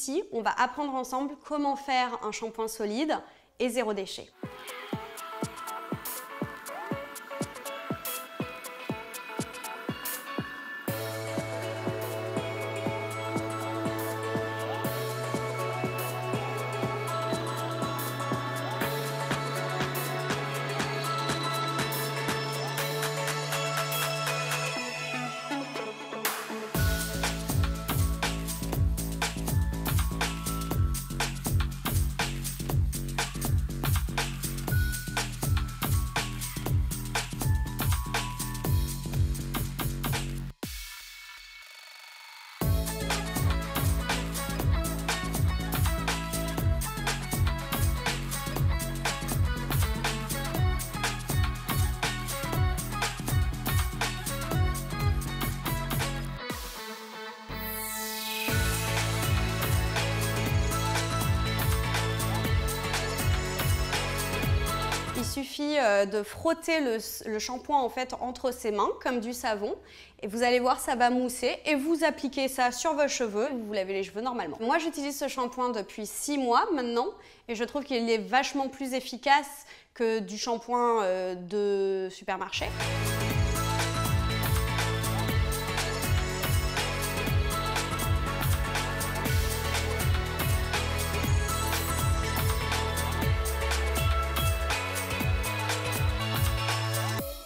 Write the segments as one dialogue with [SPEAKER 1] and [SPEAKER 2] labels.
[SPEAKER 1] ici, on va apprendre ensemble comment faire un shampoing solide et zéro déchet. Il suffit de frotter le shampoing en fait entre ses mains comme du savon et vous allez voir, ça va mousser et vous appliquez ça sur vos cheveux et vous vous lavez les cheveux normalement. Moi j'utilise ce shampoing depuis 6 mois maintenant et je trouve qu'il est vachement plus efficace que du shampoing de supermarché.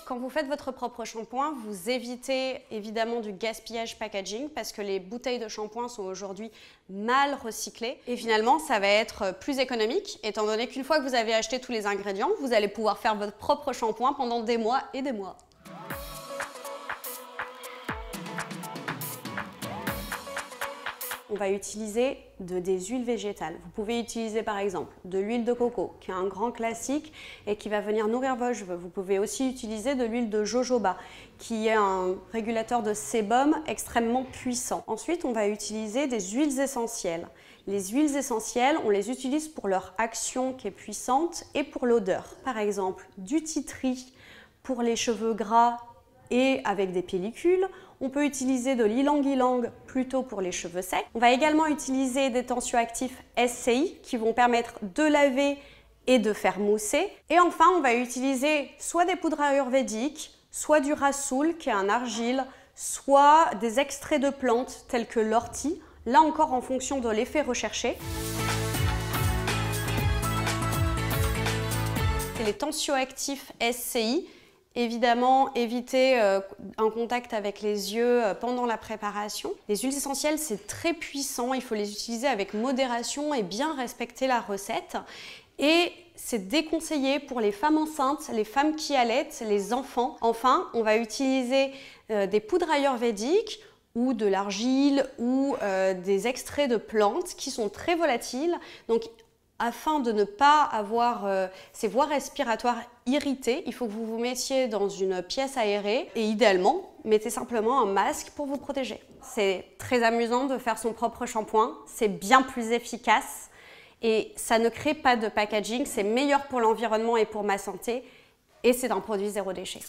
[SPEAKER 1] Quand vous faites votre propre shampoing, vous évitez évidemment du gaspillage packaging parce que les bouteilles de shampoing sont aujourd'hui mal recyclées. Et finalement, ça va être plus économique étant donné qu'une fois que vous avez acheté tous les ingrédients, vous allez pouvoir faire votre propre shampoing pendant des mois et des mois. On va utiliser des huiles végétales. Vous pouvez utiliser par exemple de l'huile de coco, qui est un grand classique et qui va venir nourrir vos cheveux. Vous pouvez aussi utiliser de l'huile de jojoba, qui est un régulateur de sébum extrêmement puissant. Ensuite, on va utiliser des huiles essentielles. Les huiles essentielles, on les utilise pour leur action qui est puissante et pour l'odeur. Par exemple, du titri pour les cheveux gras et avec des pellicules. On peut utiliser de l'ylang-ylang plutôt pour les cheveux secs. On va également utiliser des tensioactifs SCI qui vont permettre de laver et de faire mousser. Et enfin, on va utiliser soit des poudres ayurvédiques, soit du rasoul qui est un argile, soit des extraits de plantes tels que l'ortie, là encore en fonction de l'effet recherché. C'est les tensioactifs SCI. Évidemment, éviter un contact avec les yeux pendant la préparation. Les huiles essentielles, c'est très puissant, il faut les utiliser avec modération et bien respecter la recette. Et c'est déconseillé pour les femmes enceintes, les femmes qui allaitent, les enfants. Enfin, on va utiliser des poudres ayurvédiques ou de l'argile ou des extraits de plantes qui sont très volatiles. Donc, afin de ne pas avoir ces voies respiratoires irritées, il faut que vous vous mettiez dans une pièce aérée et idéalement, mettez simplement un masque pour vous protéger. C'est très amusant de faire son propre shampoing, c'est bien plus efficace et ça ne crée pas de packaging, c'est meilleur pour l'environnement et pour ma santé et c'est un produit zéro déchet.